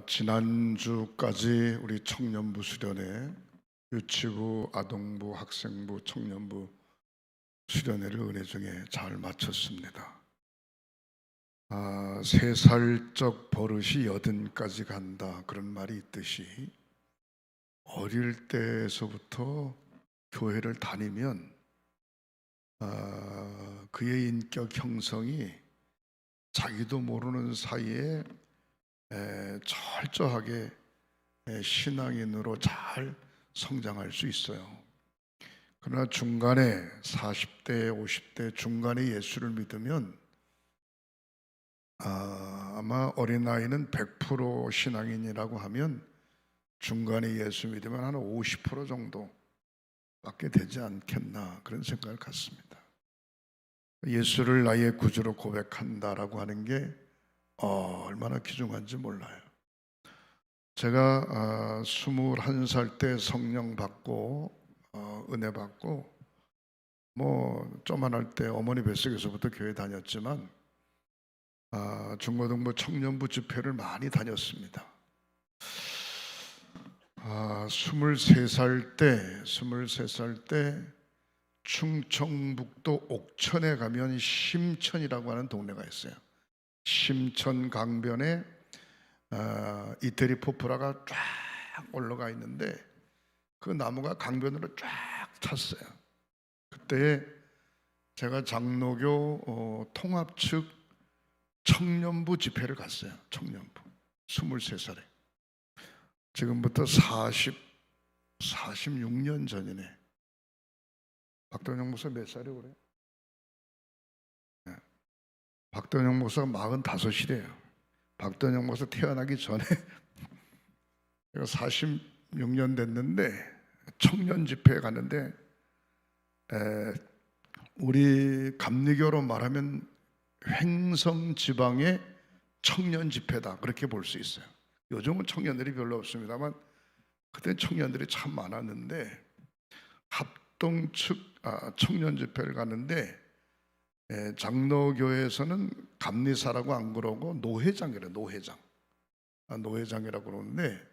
지난주까지 우리 청년부 수련회, 유치부, 아동부, 학생부, 청년부 수련회를 은혜 중에 잘 마쳤습니다. 3살적 버릇이 80까지 간다, 그런 말이 있듯이 어릴 때에서부터 교회를 다니면 그의 인격 형성이 자기도 모르는 사이에 철저하게 신앙인으로 잘 성장할 수 있어요. 그러나 중간에 40대, 50대 중간에 예수를 믿으면 아마 어린아이는 100% 신앙인이라고 하면 중간에 예수 믿으면 한 50% 정도밖에 되지 않겠나, 그런 생각을 갖습니다. 예수를 나의 구주로 고백한다라고 하는 게 얼마나 귀중한지 몰라요. 제가 21살 때 성령 받고 은혜 받고 조만할 때 어머니 뱃속에서부터 교회 다녔지만 중고등부 청년부 집회를 많이 다녔습니다. 23살 때 충청북도 옥천에 가면 심천이라고 하는 동네가 있어요. 심천 강변에 이태리 포프라가 쫙 올라가 있는데 그 나무가 강변으로 쫙 찼어요. 그때 제가 장로교 통합 측 청년부 집회를 갔어요. 청년부 23살에. 지금부터 46년 전이네. 박동영 목사 몇 살이에요 그래? 박동영 목사가 45이래요. 박동영 목사 태어나기 전에 제가 46년 됐는데 청년 집회에 갔는데 우리 감리교로 말하면 횡성 지방의 청년 집회다, 그렇게 볼 수 있어요. 요즘은 청년들이 별로 없습니다만 그때 청년들이 참 많았는데 합동 측 청년 집회를 갔는데 장로교에서는 감리사라고 안 그러고 노회장이래요. 노회장이라고 그러는데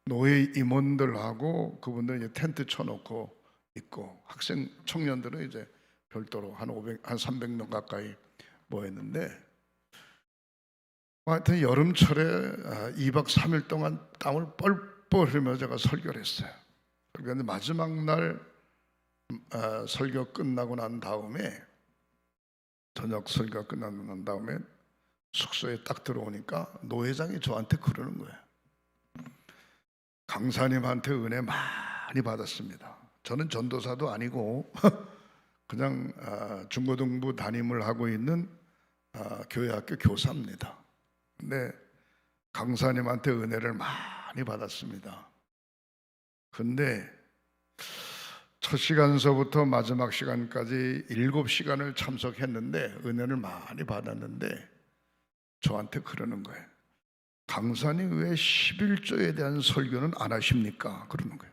노회 임원들하고 그분들 이제 텐트 쳐놓고 있고 학생 청년들은 이제 별도로 한 300명 가까이 모였는데 하여튼 여름철에 2박 3일 동안 땀을 뻘뻘 흘리면서 제가 설교를 했어요. 그런데 마지막 날 설교 끝나고 난 다음에 저녁 설교가 끝나고 난 다음에 숙소에 딱 들어오니까 노회장이 저한테 그러는 거예요. 강사님한테 은혜 많이 받았습니다. 저는 전도사도 아니고 그냥 중고등부 담임을 하고 있는 교회학교 교사입니다. 근데 강사님한테 은혜를 많이 받았습니다. 근데 첫 시간서부터 마지막 시간까지 7시간을 참석했는데 은혜를 많이 받았는데 저한테 그러는 거예요. 강사님 왜 11조에 대한 설교는 안 하십니까? 그러는 거예요.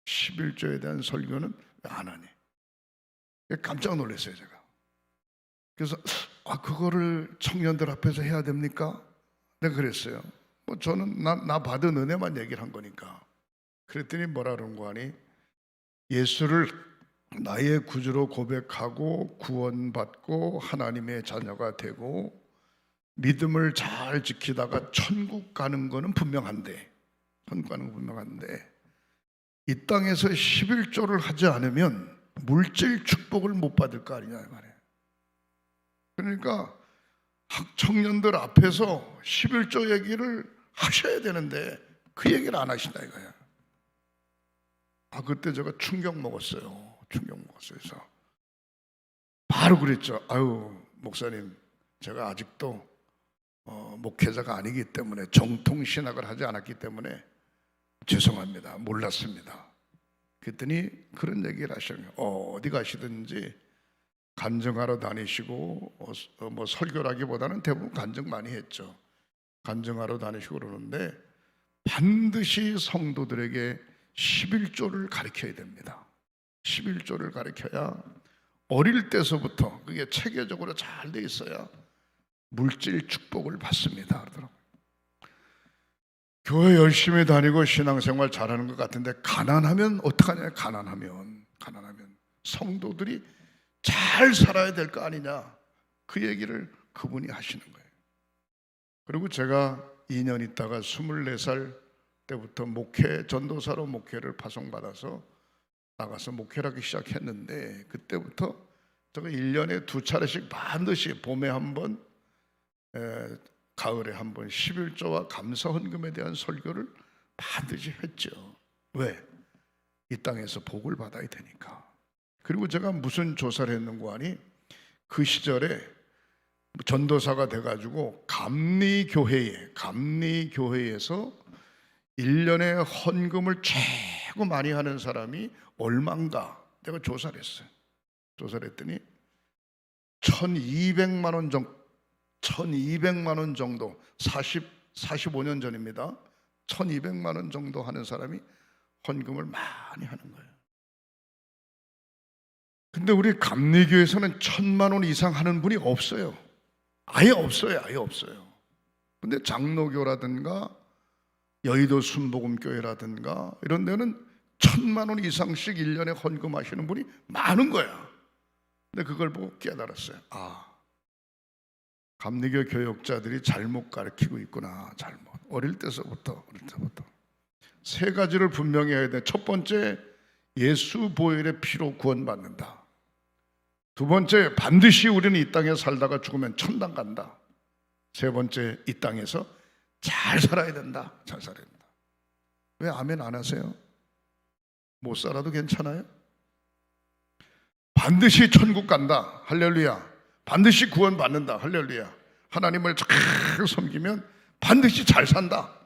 11조에 대한 설교는 왜 안 하니? 깜짝 놀랐어요 제가. 그래서 그거를 청년들 앞에서 해야 됩니까? 내가 그랬어요. 저는 나 받은 은혜만 얘기를 한 거니까. 그랬더니 뭐라 그런 거 아니? 예수를 나의 구주로 고백하고 구원받고 하나님의 자녀가 되고 믿음을 잘 지키다가 천국 가는 거는 분명한데 이 땅에서 11조를 하지 않으면 물질 축복을 못 받을 거 아니냐 말이에요. 그러니까 청년들 앞에서 11조 얘기를 하셔야 되는데 그 얘기를 안 하신다 이거야. 그때 제가 충격 먹었어요. 그래서 바로 그랬죠. 목사님, 제가 아직도 목회자가 아니기 때문에 정통 신학을 하지 않았기 때문에 죄송합니다. 몰랐습니다. 그랬더니 그런 얘기를 하시는 거예요. 어디 가시든지 간증하러 다니시고 설교라기보다는 대부분 간증 많이 했죠. 간증하러 다니시고 그러는데 반드시 성도들에게 11조를 가르쳐야 됩니다. 11조를 가르쳐야 어릴 때서부터 그게 체계적으로 잘 돼 있어야 물질 축복을 받습니다. 그러더라고요. 교회 열심히 다니고 신앙생활 잘하는 것 같은데 가난하면 어떡하냐? 가난하면 성도들이 잘 살아야 될 거 아니냐? 그 얘기를 그분이 하시는 거예요. 그리고 제가 2년 있다가 24살 때부터 전도사로 목회를 파송받아서 나가서 목회를 하기 시작했는데, 그때부터 제가 1년에 2차례씩 반드시 봄에 한 번, 가을에 한 번 11조와 감사 헌금에 대한 설교를 반드시 했죠. 왜? 이 땅에서 복을 받아야 되니까. 그리고 제가 무슨 조사를 했는고 하니, 그 시절에 전도사가 돼가지고 감리교회에서 1년에 헌금을 최고 많이 하는 사람이 얼마인가 내가 조사를 했어요. 조사를 했더니 1200만 원 정도 45년 전입니다. 1200만 원 정도 하는 사람이 헌금을 많이 하는 거예요. 근데 우리 감리교에서는 1000만 원 이상 하는 분이 없어요. 아예 없어요. 근데 장로교라든가 여의도 순복음교회라든가 이런 데는 1000만 원 이상씩 1년에 헌금하시는 분이 많은 거야. 근데 그걸 보고 깨달았어요. 감리교 교역자들이 잘못 가르치고 있구나. 어릴 때부터 세 가지를 분명히 해야 돼. 첫 번째, 예수 보혈의 피로 구원받는다. 두 번째, 반드시 우리는 이 땅에 살다가 죽으면 천당 간다. 세 번째, 이 땅에서 잘 살아야 된다. 왜 아멘 안 하세요? 못 살아도 괜찮아요? 반드시 천국 간다. 할렐루야. 반드시 구원받는다. 할렐루야. 하나님을 잘 섬기면 반드시 잘 산다.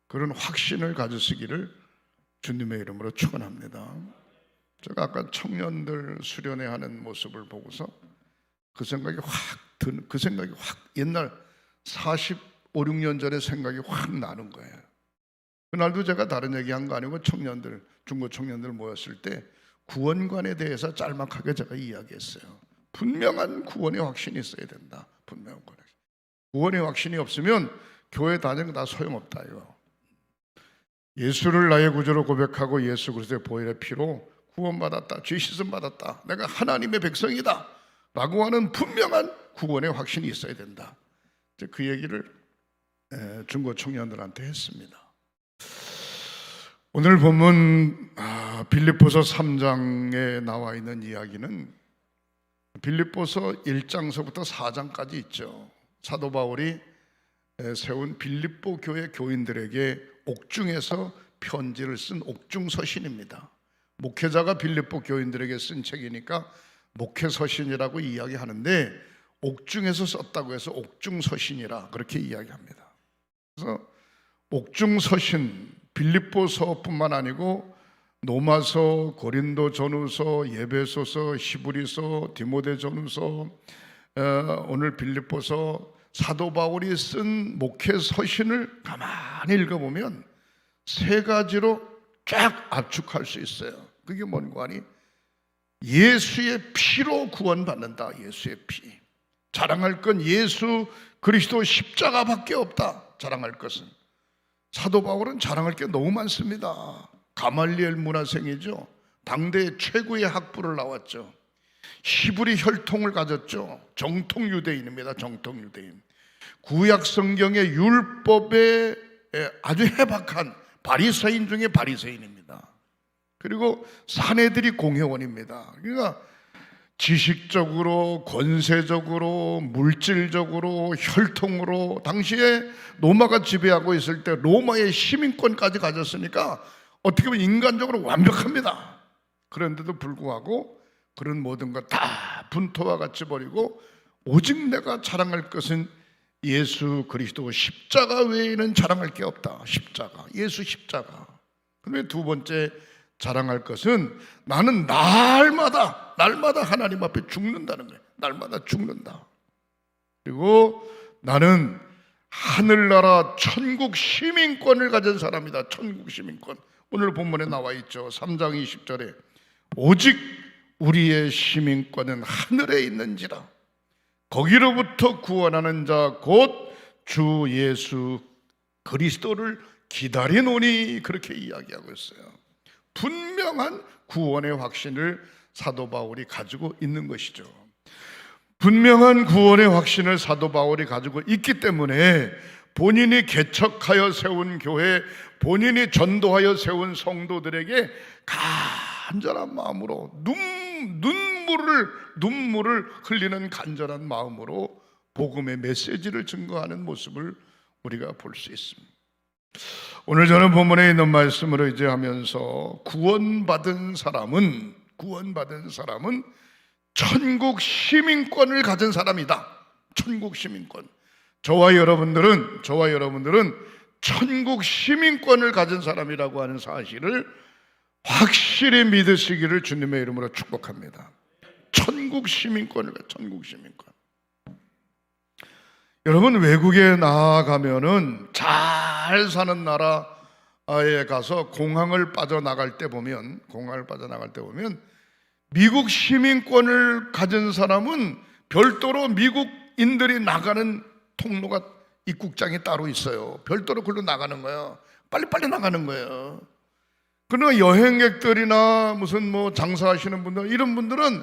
그런 확신을 가지시기를 주님의 이름으로 축원합니다. 제가 아까 청년들 수련회 하는 모습을 보고서 그 생각이 옛날 45, 6년 전의 생각이 확 나는 거예요. 그날도 제가 다른 얘기한 거 아니고 중고 청년들 모였을 때 구원관에 대해서 짤막하게 제가 이야기했어요. 분명한 구원의 확신이 있어야 된다. 구원의 확신이 없으면 교회 다니는 거 다 소용없다 이거. 예수를 나의 구주로 고백하고 예수 그리스도의 보혈의 피로 구원받았다, 죄 씻음 받았다, 내가 하나님의 백성이다 라고 하는 분명한 구원의 확신이 있어야 된다. 그 얘기를 중고 청년들한테 했습니다. 오늘 본문 빌립보서 3장에 나와 있는 이야기는 빌립보서 1장서부터 4장까지 있죠. 사도 바울이 세운 빌립보 교회 교인들에게 옥중에서 편지를 쓴 옥중서신입니다. 목회자가 빌립보 교인들에게 쓴 책이니까 목회서신이라고 이야기하는데 옥중에서 썼다고 해서 옥중서신이라 그렇게 이야기합니다. 그래서 옥중서신, 빌립보서뿐만 아니고 로마서, 고린도 전후서, 예배소서, 히브리서, 디모데 전후서, 오늘 빌립보서, 사도 바울이 쓴 목회서신을 가만히 읽어보면 세 가지로 쫙 압축할 수 있어요. 그게 뭔가 하니 예수의 피로 구원받는다. 예수의 피. 자랑할 건 예수 그리스도 십자가밖에 없다. 자랑할 것은. 사도 바울은 자랑할 게 너무 많습니다. 가말리엘 문화생이죠. 당대 최고의 학부를 나왔죠. 히브리 혈통을 가졌죠. 정통 유대인입니다. 정통 유대인. 구약 성경의 율법에 아주 해박한 바리새인 중에 바리새인입니다. 그리고 사내들이 공회원입니다. 그러니까 지식적으로, 권세적으로, 물질적으로, 혈통으로 당시에 로마가 지배하고 있을 때 로마의 시민권까지 가졌으니까 어떻게 보면 인간적으로 완벽합니다. 그런데도 불구하고 그런 모든 것 다 분토와 같이 버리고 오직 내가 자랑할 것은 예수 그리스도 십자가 외에는 자랑할 게 없다. 십자가, 예수 십자가. 그런데 두 번째 자랑할 것은 나는 날마다 하나님 앞에 죽는다는 거예요. 날마다 죽는다. 그리고 나는 하늘나라 천국 시민권을 가진 사람이다. 천국 시민권. 오늘 본문에 나와 있죠. 3장 20절에 오직 우리의 시민권은 하늘에 있는지라. 거기로부터 구원하는 자 곧 주 예수 그리스도를 기다리노니 그렇게 이야기하고 있어요. 분명한 구원의 확신을 사도 바울이 가지고 있는 것이죠. 분명한 구원의 확신을 사도 바울이 가지고 있기 때문에 본인이 개척하여 세운 교회, 본인이 전도하여 세운 성도들에게 간절한 마음으로 눈물을 흘리는 간절한 마음으로 복음의 메시지를 증거하는 모습을 우리가 볼 수 있습니다. 오늘 저는 본문에 있는 말씀으로 이제 하면서 구원받은 사람은 천국 시민권을 가진 사람이다. 천국 시민권. 저와 여러분들은 천국 시민권을 가진 사람이라고 하는 사실을 확실히 믿으시기를 주님의 이름으로 축복합니다. 천국 시민권. 여러분, 외국에 나아가면은 잘 사는 나라에 가서 공항을 빠져나갈 때 보면 미국 시민권을 가진 사람은 별도로 미국인들이 나가는 통로가 입국장이 따로 있어요. 별도로 글로 나가는 거예요. 빨리빨리 나가는 거예요. 그러나 여행객들이나 무슨 뭐 장사하시는 분들, 이런 분들은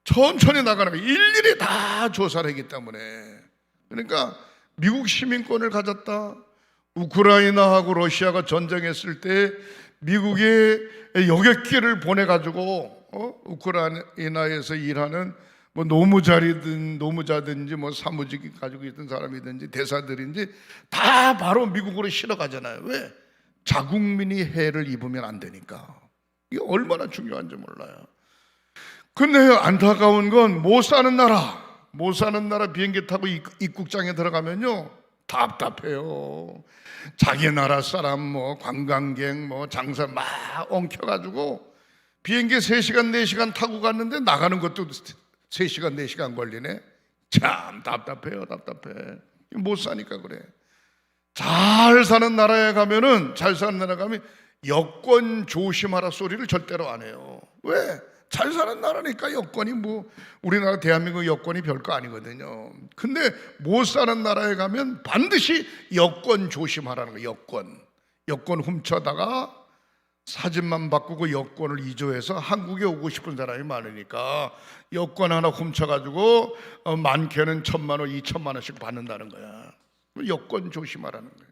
천천히 나가는 거예요. 일일이 다 조사를 하기 때문에. 그러니까 미국 시민권을 가졌다. 우크라이나하고 러시아가 전쟁했을 때 미국에 여객기를 보내가지고 우크라이나에서 일하는 뭐 노무자든지 뭐 사무직 가지고 있던 사람이든지 대사들인지 다 바로 미국으로 실어가잖아요. 왜? 자국민이 해를 입으면 안 되니까. 이게 얼마나 중요한지 몰라요. 근데 안타까운 건 못 사는 나라 비행기 타고 입국장에 들어가면요 답답해요. 자기 나라 사람 뭐 관광객 뭐 장사 막 엉켜가지고 비행기 3시간 4시간 타고 갔는데 나가는 것도 3시간 4시간 걸리네. 참 답답해. 못 사니까 그래. 잘 사는 나라에 가면 여권 조심하라 소리를 절대로 안 해요. 왜? 잘 사는 나라니까. 여권이 뭐 우리나라 대한민국 여권이 별거 아니거든요. 근데 못 사는 나라에 가면 반드시 여권 조심하라는 거예요. 여권 훔쳐다가 사진만 바꾸고 여권을 이조해서 한국에 오고 싶은 사람이 많으니까 여권 하나 훔쳐가지고 많게는 1,000만 원, 2,000만 원씩 받는다는 거야. 여권 조심하라는 거예요.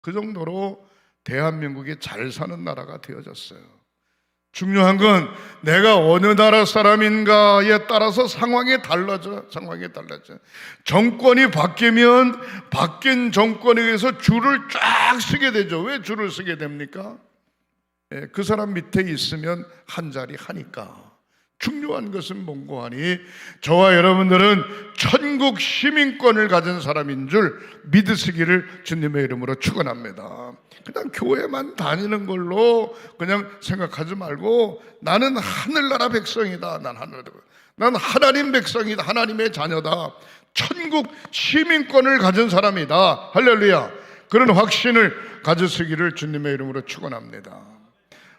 그 정도로 대한민국이 잘 사는 나라가 되어졌어요. 중요한 건 내가 어느 나라 사람인가에 따라서 상황이 달라져. 정권이 바뀌면 바뀐 정권에 의해서 줄을 쫙 서게 되죠. 왜 줄을 서게 됩니까? 그 사람 밑에 있으면 한 자리 하니까. 중요한 것은 뭔고 하니 저와 여러분들은 천국 시민권을 가진 사람인 줄 믿으시기를 주님의 이름으로 축원합니다. 그냥 교회만 다니는 걸로 그냥 생각하지 말고 나는 하늘나라 백성이다. 난 하나님 백성이다. 하나님의 자녀다. 천국 시민권을 가진 사람이다. 할렐루야. 그런 확신을 가지시기를 주님의 이름으로 축원합니다.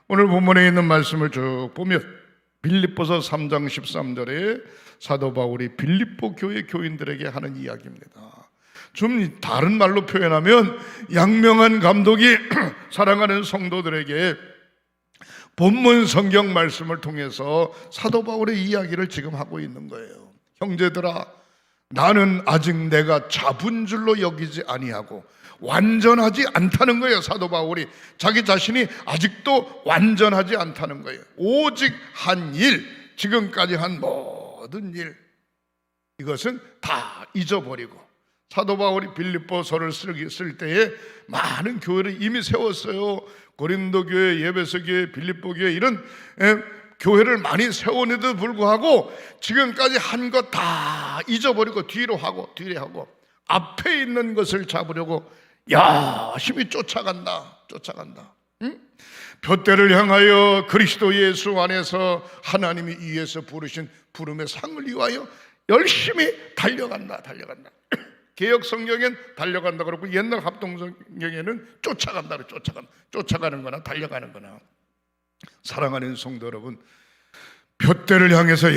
오늘 본문에 있는 말씀을 쭉 보면 빌립보서 3장 13절에 사도 바울이 빌립보 교회 교인들에게 하는 이야기입니다. 좀 다른 말로 표현하면 양명한 감독이 사랑하는 성도들에게 본문 성경 말씀을 통해서 사도 바울의 이야기를 지금 하고 있는 거예요. 형제들아, 나는 아직 내가 잡은 줄로 여기지 아니하고 완전하지 않다는 거예요. 사도 바울이 자기 자신이 아직도 완전하지 않다는 거예요. 오직 한 일, 지금까지 한 모든 일, 이것은 다 잊어버리고. 사도 바울이 빌립보서를 쓸 때에 많은 교회를 이미 세웠어요. 고린도 교회, 에베소 교회, 빌립보 교회, 이런 교회를 많이 세우는데도 불구하고 지금까지 한 것 다 잊어버리고 뒤로 하고 앞에 있는 것을 잡으려고 열심히 쫓아간다. 응? 둯대를 향하여 그리스도 예수 안에서 하나님이 위에서 부르신 부름의 상을 위하여 열심히 달려간다. 개역 성경엔 달려간다 그러고 옛날 합동 성경에는 쫓아가는 거나 달려가는 거나. 사랑하는 성도 여러분, 둯대를 향해서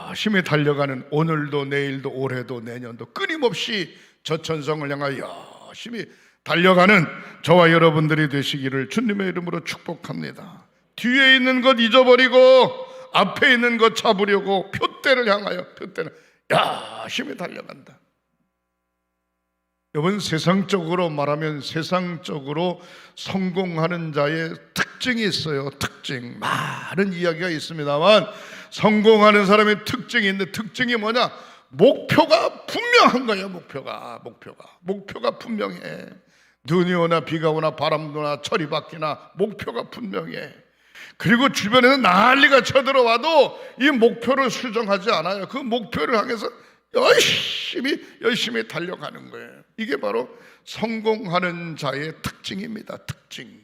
열심히 달려가는 오늘도 내일도 올해도 내년도 끊임없이 저 천성을 향하여 열심히 달려가는 저와 여러분들이 되시기를 주님의 이름으로 축복합니다. 뒤에 있는 것 잊어버리고 앞에 있는 것 잡으려고 표대를 향하여 표대는 열심히 달려간다. 여러분, 세상적으로 말하면 세상적으로 성공하는 자의 특징이 있어요. 특징, 많은 이야기가 있습니다만 성공하는 사람의 특징이 있는데, 특징이 뭐냐? 목표가 분명한 거예요. 목표가 분명해. 눈이 오나 비가 오나 바람도 오나 철이 바뀌나 목표가 분명해. 그리고 주변에서 난리가 쳐들어와도 이 목표를 수정하지 않아요. 그 목표를 향해서 열심히 달려가는 거예요. 이게 바로 성공하는 자의 특징입니다. 특징.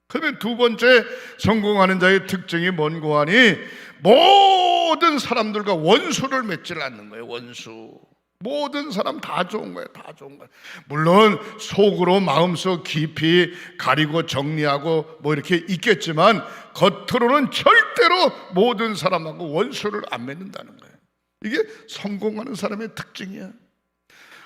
그러면 두 번째 성공하는 자의 특징이 뭔고 하니, 모든 사람들과 원수를 맺질 않는 거예요. 원수. 모든 사람 다 좋은 거예요. 다 좋은 거예요. 물론 속으로 마음속 깊이 가리고 정리하고 뭐 이렇게 있겠지만 겉으로는 절대로 모든 사람하고 원수를 안 맺는다는 거예요. 이게 성공하는 사람의 특징이야.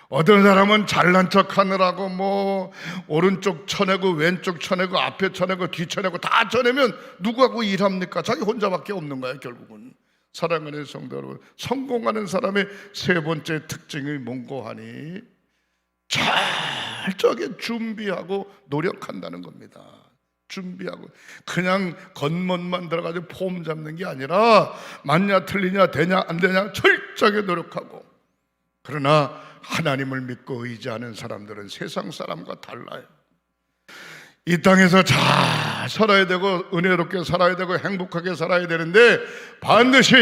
어떤 사람은 잘난 척 하느라고 뭐 오른쪽 쳐내고 왼쪽 쳐내고 앞에 쳐내고 뒤 쳐내고 다 쳐내면 누구하고 일합니까? 자기 혼자밖에 없는 거야. 결국은. 사랑하는 성도 여러분, 성공하는 사람의 세 번째 특징이 뭔고 하니, 철저하게 준비하고 노력한다는 겁니다. 준비하고 그냥 겉멋만 들어가지고 폼 잡는 게 아니라 맞냐 틀리냐 되냐 안 되냐 철저하게 노력하고. 그러나 하나님을 믿고 의지하는 사람들은 세상 사람과 달라요. 이 땅에서 잘 살아야 되고 은혜롭게 살아야 되고 행복하게 살아야 되는데 반드시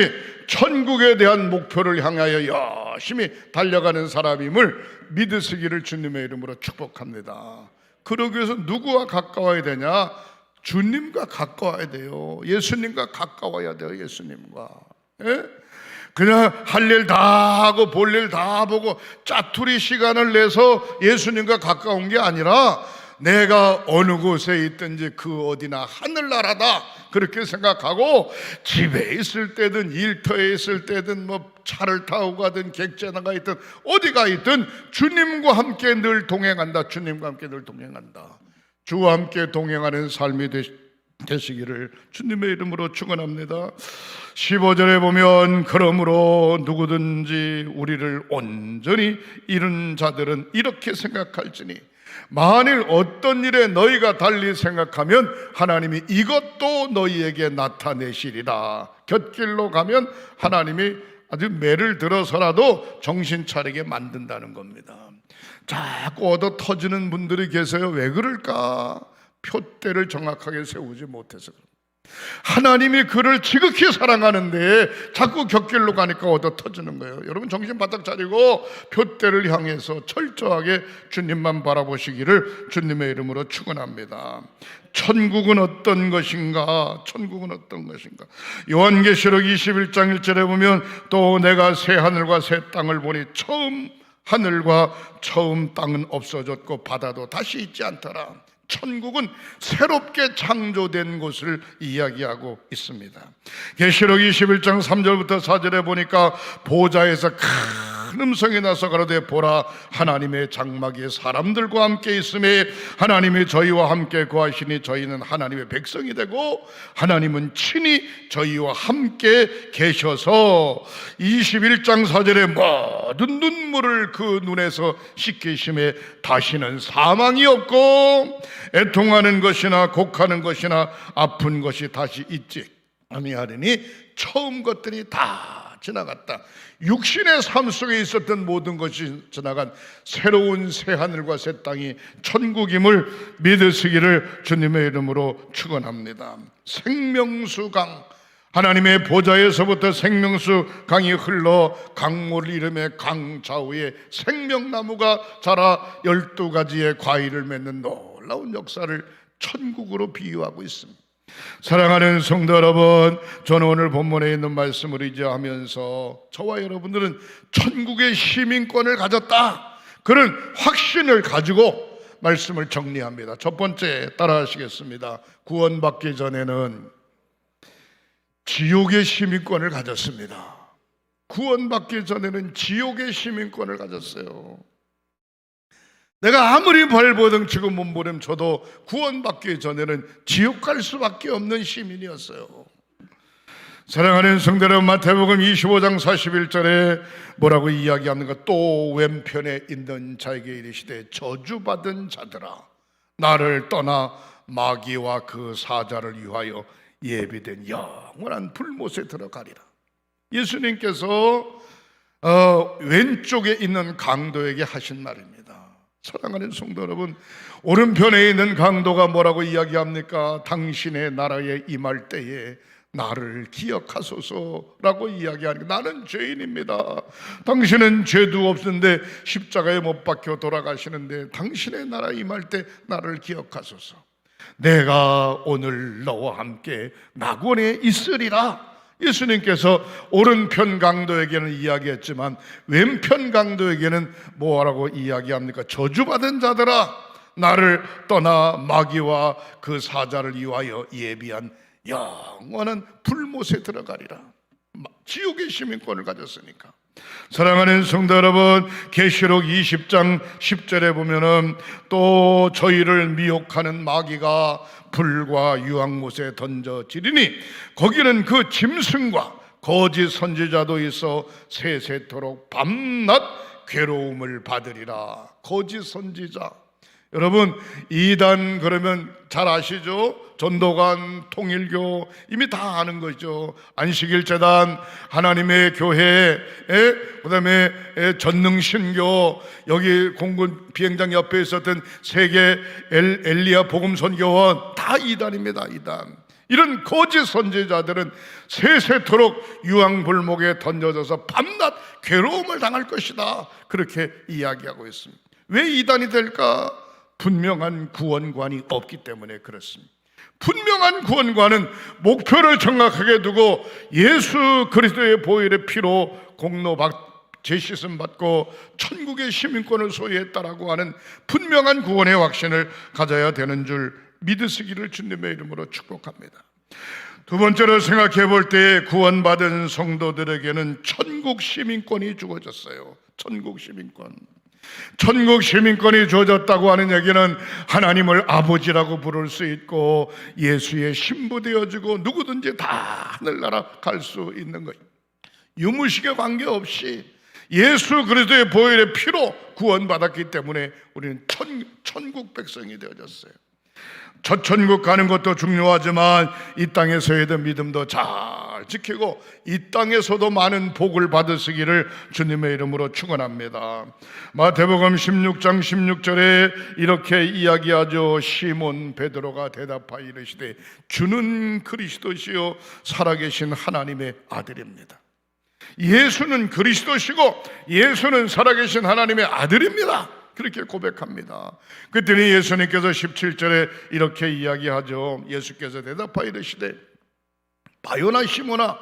천국에 대한 목표를 향하여 열심히 달려가는 사람임을 믿으시기를 주님의 이름으로 축복합니다. 그러기 위해서 누구와 가까워야 되냐? 주님과 가까워야 돼요. 예수님과 가까워야 돼요. 예수님과. 예? 그냥 할 일 다 하고 볼 일 다 보고 짜투리 시간을 내서 예수님과 가까운 게 아니라 내가 어느 곳에 있든지 그 어디나 하늘나라다 그렇게 생각하고, 집에 있을 때든 일터에 있을 때든 뭐 차를 타고 가든 객지에 나가 있든 어디가 있든 주님과 함께 늘 동행한다. 주님과 함께 늘 동행한다. 주와 함께 동행하는 삶이 되시기를 주님의 이름으로 축원합니다. 15절에 보면, 그러므로 누구든지 우리를 온전히 잃은 자들은 이렇게 생각할지니, 만일 어떤 일에 너희가 달리 생각하면 하나님이 이것도 너희에게 나타내시리라. 곁길로 가면 하나님이 아주 매를 들어서라도 정신 차리게 만든다는 겁니다. 자꾸 얻어 터지는 분들이 계세요. 왜 그럴까? 표대를 정확하게 세우지 못해서. 하나님이 그를 지극히 사랑하는데 자꾸 곁길로 가니까 얻어 터지는 거예요. 여러분 정신 바짝 차리고 표대를 향해서 철저하게 주님만 바라보시기를 주님의 이름으로 축원합니다. 천국은 어떤 것인가? 천국은 어떤 것인가? 요한계시록 21장 1절에 보면, 또 내가 새 하늘과 새 땅을 보니 처음 하늘과 처음 땅은 없어졌고 바다도 다시 있지 않더라. 천국은 새롭게 창조된 곳을 이야기하고 있습니다. 계시록 21장 3절부터 4절에 보니까 보좌에서 큰 음성이 나서 가로되, 보라, 하나님의 장막이 사람들과 함께 있음에 하나님이 저희와 함께 거하시니 저희는 하나님의 백성이 되고 하나님은 친히 저희와 함께 계셔서 21장 4절에 모든 눈물을 그 눈에서 씻기심에 다시는 사망이 없고 애통하는 것이나 곡하는 것이나 아픈 것이 다시 있지 아니하리니 처음 것들이 다 지나갔다. 육신의 삶 속에 있었던 모든 것이 지나간 새로운 새하늘과 새 땅이 천국임을 믿으시기를 주님의 이름으로 축원합니다. 생명수강, 하나님의 보좌에서부터 생명수 강이 흘러 강물 이름의 강 좌우에 생명나무가 자라 12가지의 과일을 맺는 놀라운 역사를 천국으로 비유하고 있습니다. 사랑하는 성도 여러분, 저는 오늘 본문에 있는 말씀을 의지하면서 저와 여러분들은 천국의 시민권을 가졌다, 그런 확신을 가지고 말씀을 정리합니다. 첫 번째, 따라하시겠습니다. 구원받기 전에는 지옥의 시민권을 가졌습니다. 구원받기 전에는 지옥의 시민권을 가졌어요. 내가 아무리 발버둥치고 몸부림쳐도 구원받기 전에는 지옥 갈 수밖에 없는 시민이었어요. 사랑하는 성도 여러분, 마태복음 25장 41절에 뭐라고 이야기합니까? 또 왼편에 있는 자에게 이르시되 저주받은 자들아, 나를 떠나 마귀와 그 사자를 위하여 예비된 영원한 불못에 들어가리라. 예수님께서 왼쪽에 있는 강도에게 하신 말입니다. 사랑하는 성도 여러분, 오른편에 있는 강도가 뭐라고 이야기합니까? 당신의 나라에 임할 때에 나를 기억하소서라고 이야기하니까, 나는 죄인입니다. 당신은 죄도 없는데 십자가에 못 박혀 돌아가시는데 당신의 나라에 임할 때 나를 기억하소서. 내가 오늘 너와 함께 낙원에 있으리라. 예수님께서 오른편 강도에게는 이야기했지만 왼편 강도에게는 뭐라고 이야기합니까? 저주받은 자들아, 나를 떠나 마귀와 그 사자를 위하여 예비한 영원한 불못에 들어가리라. 지옥의 시민권을 가졌으니까. 사랑하는 성도 여러분, 계시록 20장 10절에 보면은 또 저희를 미혹하는 마귀가 불과 유황못에 던져지리니 거기는 그 짐승과 거짓 선지자도 있어 세세토록 밤낮 괴로움을 받으리라. 거짓 선지자, 여러분 이단 그러면 잘 아시죠? 전도관, 통일교 이미 다 아는 거죠. 안식일재단, 하나님의 교회, 그다음에 전능신교, 여기 공군 비행장 옆에 있었던 세계 엘리야 복음선교원, 다 이단입니다. 이단. 이런 거짓 선지자들은 세세토록 유황불목에 던져져서 밤낮 괴로움을 당할 것이다, 그렇게 이야기하고 있습니다. 왜 이단이 될까? 분명한 구원관이 없기 때문에 그렇습니다. 분명한 구원관은 목표를 정확하게 두고 예수 그리스도의 보혈의 피로 공로 제시씀 받고 천국의 시민권을 소유했다라고 하는 분명한 구원의 확신을 가져야 되는 줄 믿으시기를 주님의 이름으로 축복합니다. 두 번째로 생각해 볼 때 구원받은 성도들에게는 천국 시민권이 주어졌어요. 천국 시민권. 천국 시민권이 주어졌다고 하는 얘기는 하나님을 아버지라고 부를 수 있고 예수의 신부 되어지고 누구든지 다 하늘나라 갈 수 있는 거예요. 유무식에 관계없이 예수 그리스도의 보혈의 피로 구원받았기 때문에 우리는 천국 백성이 되어졌어요. 첫 천국 가는 것도 중요하지만 이 땅에서의 믿음도 잘 지키고 이 땅에서도 많은 복을 받으시기를 주님의 이름으로 축원합니다. 마태복음 16장 16절에 이렇게 이야기하죠. 시몬 베드로가 대답하여 이르시되 주는 그리스도시요 살아계신 하나님의 아들입니다. 예수는 그리스도시고 예수는 살아계신 하나님의 아들입니다. 그렇게 고백합니다. 그때는 예수님께서 17절에 이렇게 이야기하죠. 예수께서 대답하여 이르시되 바요나 시몬아,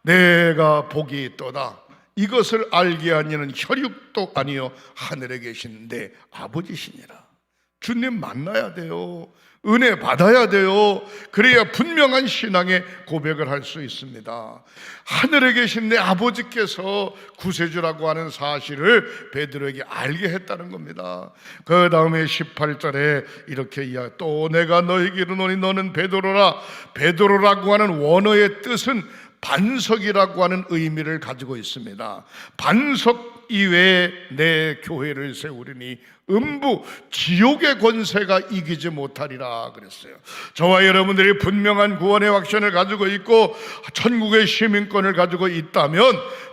내가 복이 있도다. 이것을 알게 하니는 혈육도 아니요 하늘에 계신 내 아버지시니라. 주님 만나야 돼요. 은혜 받아야 돼요. 그래야 분명한 신앙의 고백을 할 수 있습니다. 하늘에 계신 내 아버지께서 구세주라고 하는 사실을 베드로에게 알게 했다는 겁니다. 그 다음에 18절에 이렇게 또 내가 너에게 이르노니 너는 베드로라. 베드로라고 하는 원어의 뜻은 반석이라고 하는 의미를 가지고 있습니다. 반석 이외에 내 교회를 세우리니 음부 지옥의 권세가 이기지 못하리라 그랬어요. 저와 여러분들이 분명한 구원의 확신을 가지고 있고 천국의 시민권을 가지고 있다면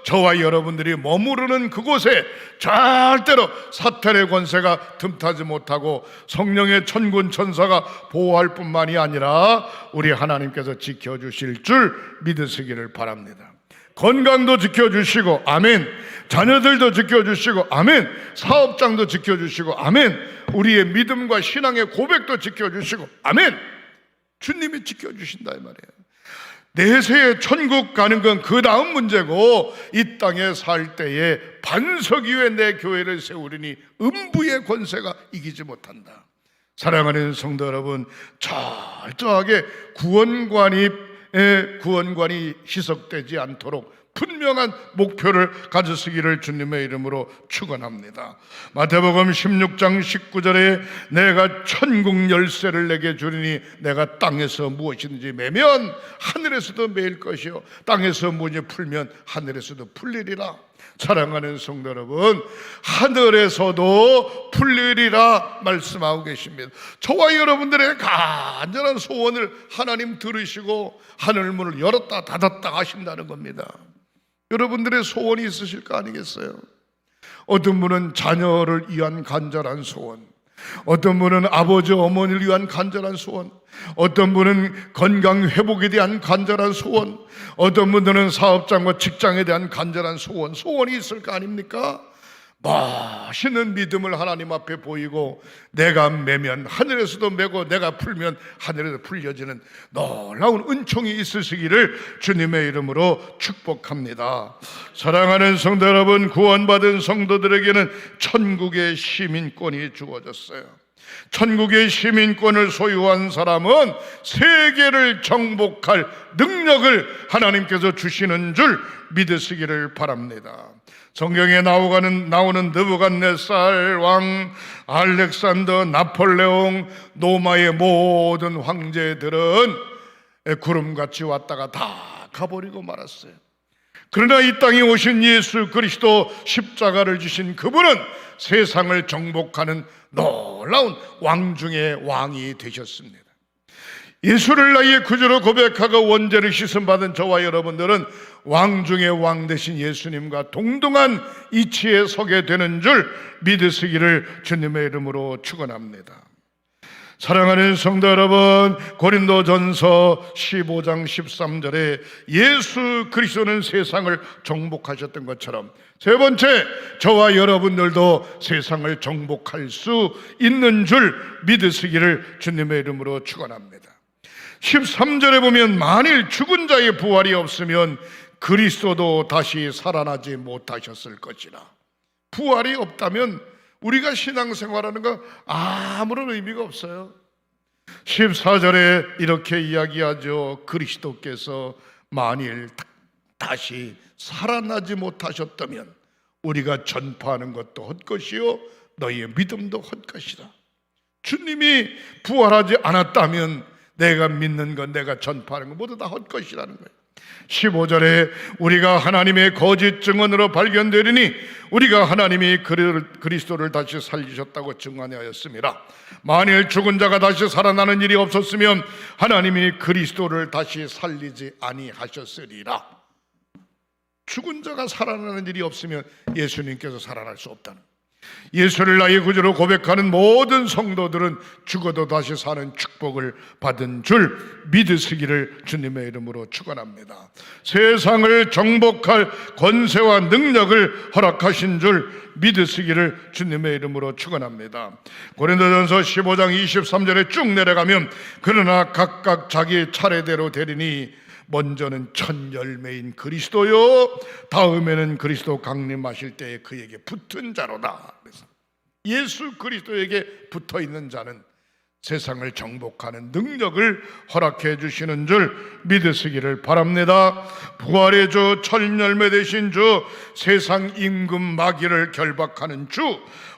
저와 여러분들이 머무르는 그곳에 절대로 사탄의 권세가 틈타지 못하고 성령의 천군 천사가 보호할 뿐만이 아니라 우리 하나님께서 지켜주실 줄 믿으시기를 바랍니다. 건강도 지켜주시고 아멘. 자녀들도 지켜주시고 아멘. 사업장도 지켜주시고 아멘. 우리의 믿음과 신앙의 고백도 지켜주시고 아멘. 주님이 지켜주신다 이 말이에요. 내세에 천국 가는 건 그 다음 문제고 이 땅에 살 때에 반석 위에 내 교회를 세우리니 음부의 권세가 이기지 못한다. 사랑하는 성도 여러분, 철저하게 구원관이 희석되지 않도록 분명한 목표를 가졌으기를 주님의 이름으로 축원합니다. 마태복음 16장 19절에 내가 천국 열쇠를 내게 주리니 내가 땅에서 무엇이든지 매면 하늘에서도 매일 것이요 땅에서 무엇이 풀면 하늘에서도 풀리리라. 사랑하는 성도 여러분, 하늘에서도 풀리리라 말씀하고 계십니다. 저와 여러분들의 간절한 소원을 하나님 들으시고 하늘문을 열었다 닫았다 하신다는 겁니다. 여러분들의 소원이 있으실 거 아니겠어요? 어떤 분은 자녀를 위한 간절한 소원, 어떤 분은 아버지 어머니를 위한 간절한 소원, 어떤 분은 건강 회복에 대한 간절한 소원, 어떤 분들은 사업장과 직장에 대한 간절한 소원이 있을 거 아닙니까? 멋있는 믿음을 하나님 앞에 보이고 내가 매면 하늘에서도 매고 내가 풀면 하늘에서 풀려지는 놀라운 은총이 있으시기를 주님의 이름으로 축복합니다. 사랑하는 성도 여러분, 구원받은 성도들에게는 천국의 시민권이 주어졌어요. 천국의 시민권을 소유한 사람은 세계를 정복할 능력을 하나님께서 주시는 줄 믿으시기를 바랍니다. 성경에 나오는 느부갓네살 왕, 알렉산더, 나폴레옹, 로마의 모든 황제들은 구름같이 왔다가 다 가버리고 말았어요. 그러나 이 땅에 오신 예수 그리스도 십자가를 지신 그분은 세상을 정복하는 놀라운 왕 중의 왕이 되셨습니다. 예수를 나의 구주로 고백하고 원죄를 씻음받은 저와 여러분들은 왕 중의 왕 되신 예수님과 동등한 이치에 서게 되는 줄 믿으시기를 주님의 이름으로 축원합니다. 사랑하는 성도 여러분, 고린도전서 15장 13절에 예수 그리스도는 세상을 정복하셨던 것처럼 세 번째, 저와 여러분들도 세상을 정복할 수 있는 줄 믿으시기를 주님의 이름으로 축원합니다. 13절에 보면 만일 죽은 자의 부활이 없으면 그리스도도 다시 살아나지 못하셨을 것이라. 부활이 없다면 우리가 신앙생활하는 건 아무런 의미가 없어요. 14절에 이렇게 이야기하죠. 그리스도께서 만일 다시 살아나지 못하셨다면 우리가 전파하는 것도 헛것이요 너희의 믿음도 헛것이다. 주님이 부활하지 않았다면 내가 믿는 것, 내가 전파하는 것 모두 다 헛것이라는 거예요. 15절에 우리가 하나님의 거짓 증언으로 발견되리니 우리가 하나님이 그리스도를 다시 살리셨다고 증언하였습니다. 만일 죽은 자가 다시 살아나는 일이 없었으면 하나님이 그리스도를 다시 살리지 아니하셨으리라. 죽은 자가 살아나는 일이 없으면 예수님께서 살아날 수 없다는 거예요. 예수를 나의 구주로 고백하는 모든 성도들은 죽어도 다시 사는 축복을 받은 줄 믿으시기를 주님의 이름으로 축원합니다. 세상을 정복할 권세와 능력을 허락하신 줄 믿으시기를 주님의 이름으로 축원합니다. 고린도전서 15장 23절에 쭉 내려가면 그러나 각각 자기 차례대로 되리니 먼저는 첫 열매인 그리스도요 다음에는 그리스도 강림하실 때에 그에게 붙은 자로다. 그래서 예수 그리스도에게 붙어있는 자는 세상을 정복하는 능력을 허락해 주시는 줄 믿으시기를 바랍니다. 부활의 주, 첫 열매 되신 주, 세상 임금 마귀를 결박하는 주,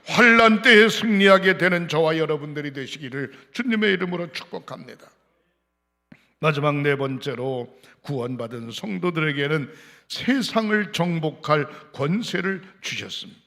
환난 때에 승리하게 되는 저와 여러분들이 되시기를 주님의 이름으로 축복합니다. 마지막 네 번째로 구원받은 성도들에게는 세상을 정복할 권세를 주셨습니다.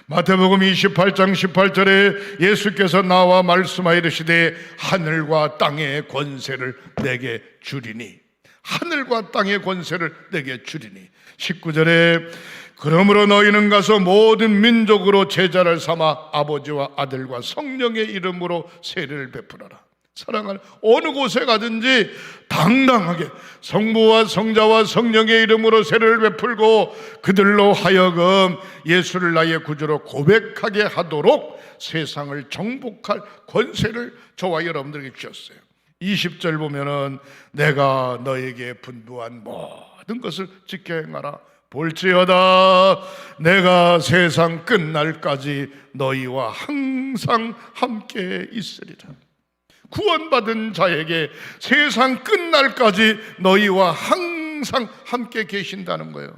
마태복음 28장 18절에 예수께서 나와 말씀하여 이르시되 하늘과 땅의 권세를 내게 주리니, 하늘과 땅의 권세를 내게 주리니. 19절에 그러므로 너희는 가서 모든 민족으로 제자를 삼아 아버지와 아들과 성령의 이름으로 세례를 베풀어라. 사랑하는, 어느 곳에 가든지 당당하게 성부와 성자와 성령의 이름으로 세례를 베풀고 그들로 하여금 예수를 나의 구주로 고백하게 하도록 세상을 정복할 권세를 저와 여러분들에게 주셨어요. 20절 보면은 내가 너에게 분부한 모든 것을 지켜 행하라. 볼지어다 내가 세상 끝날까지 너희와 항상 함께 있으리라. 구원받은 자에게 세상 끝날까지 너희와 항상 함께 계신다는 거예요.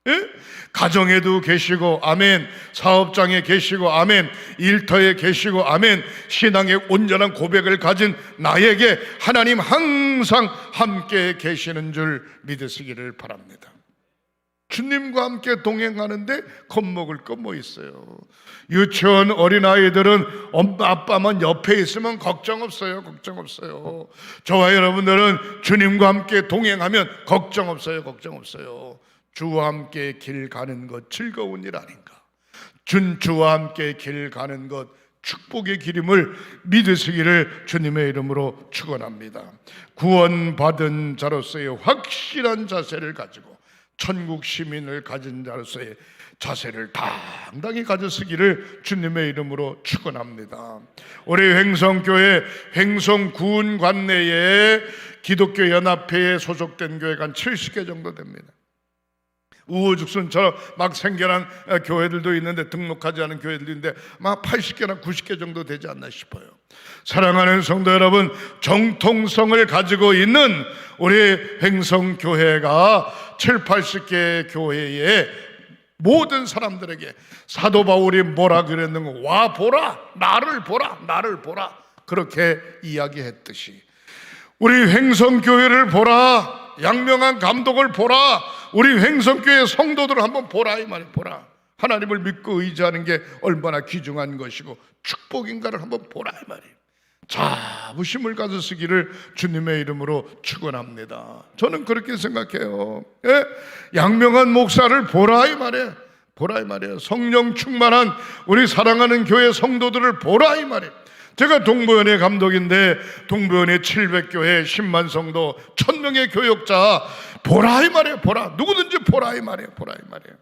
예? 가정에도 계시고 아멘, 사업장에 계시고 아멘, 일터에 계시고 아멘, 신앙의 온전한 고백을 가진 나에게 하나님 항상 함께 계시는 줄 믿으시기를 바랍니다. 주님과 함께 동행하는데 겁먹을 거 뭐 있어요? 유치원 어린아이들은 엄마 아빠만 옆에 있으면 걱정 없어요. 걱정 없어요. 저와 여러분들은 주님과 함께 동행하면 걱정 없어요. 걱정 없어요. 주와 함께 길 가는 것 즐거운 일 아닌가? 주와 함께 길 가는 것 축복의 길임을 믿으시기를 주님의 이름으로 축원합니다. 구원받은 자로서의 확실한 자세를 가지고 천국 시민을 가진 자로서의 자세를 당당히 가졌으기를 주님의 이름으로 축원합니다. 우리 횡성교회 횡성군 관내에 기독교 연합회에 소속된 교회가 한 70개 정도 됩니다. 우후죽순처럼 막 생겨난 교회들도 있는데 등록하지 않은 교회들도 있는데 막 80개나 90개 정도 되지 않나 싶어요. 사랑하는 성도 여러분, 정통성을 가지고 있는 우리 횡성교회가 7, 80개 교회에 모든 사람들에게 사도 바울이 뭐라 그랬는가? 와 보라, 나를 보라, 나를 보라, 그렇게 이야기했듯이 우리 횡성교회를 보라, 양명한 감독을 보라, 우리 횡성교회 성도들을 한번 보라 이 말이에요. 보라, 하나님을 믿고 의지하는 게 얼마나 귀중한 것이고 축복인가를 한번 보라 이 말이에요. 자부심을 가졌으기를 주님의 이름으로 축원합니다. 저는 그렇게 생각해요. 예? 양명한 목사를 보라 이 말이에요. 보라 이 말이에요. 성령 충만한 우리 사랑하는 교회 성도들을 보라 이 말이에요. 제가 동부연회 감독인데 동부연회 700교회 10만 성도 1000명의 교역자 보라 이 말이에요. 보라, 누구든지 보라 이 말이에요. 보라 이 말이에요.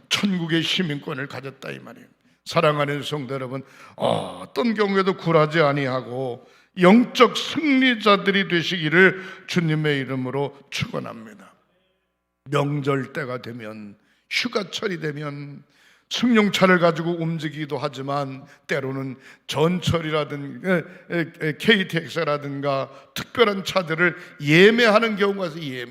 천국의 시민권을 가졌다 이 말이에요. 사랑하는 성도 여러분, 어떤 경우에도 굴하지 아니하고 영적 승리자들이 되시기를 주님의 이름으로 축원합니다. 명절 때가 되면, 휴가철이 되면 승용차를 가지고 움직이기도 하지만 때로는 전철이라든가 KTX라든가 특별한 차들을 예매하는 경우가 있어요.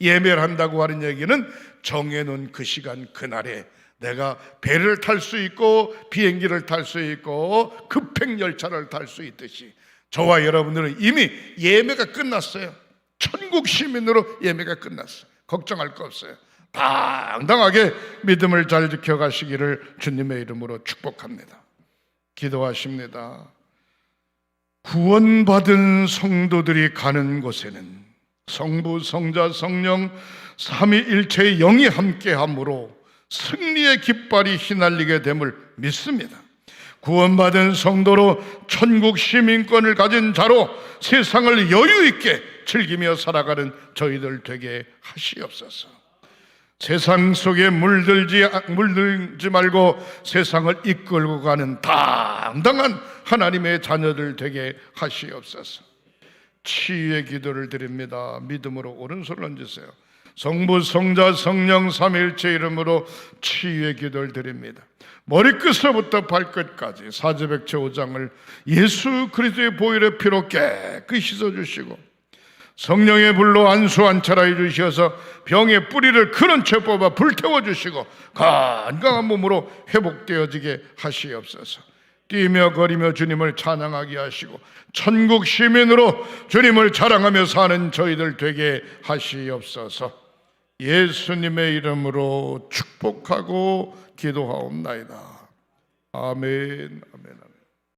예매를 한다고 하는 얘기는 정해놓은 그 시간 그날에 내가 배를 탈 수 있고 비행기를 탈 수 있고 급행열차를 탈 수 있듯이 저와 여러분들은 이미 예매가 끝났어요. 천국 시민으로 예매가 끝났어요. 걱정할 거 없어요. 당당하게 믿음을 잘 지켜가시기를 주님의 이름으로 축복합니다. 기도하십니다. 구원받은 성도들이 가는 곳에는 성부, 성자, 성령 삼위일체의 영이 함께함으로 승리의 깃발이 휘날리게 됨을 믿습니다. 구원받은 성도로 천국 시민권을 가진 자로 세상을 여유 있게 즐기며 살아가는 저희들 되게 하시옵소서. 세상 속에 물들지 말고 세상을 이끌고 가는 당당한 하나님의 자녀들 되게 하시옵소서. 치유의 기도를 드립니다. 믿음으로 오른손을 얹으세요. 성부, 성자, 성령 삼위일체 이름으로 치유의 기도를 드립니다. 머리끝서부터 발끝까지 사제백체 5장을 예수 그리스도의 보혈의 피로 깨끗이 씻어주시고 성령의 불로 안수안철하여 주셔서 병의 뿌리를 그런 채 뽑아 불태워주시고 건강한 몸으로 회복되어지게 하시옵소서. 뛰며 거리며 주님을 찬양하게 하시고 천국 시민으로 주님을 자랑하며 사는 저희들 되게 하시옵소서. 예수님의 이름으로 축복하고 기도하옵나이다. 아멘, 아멘.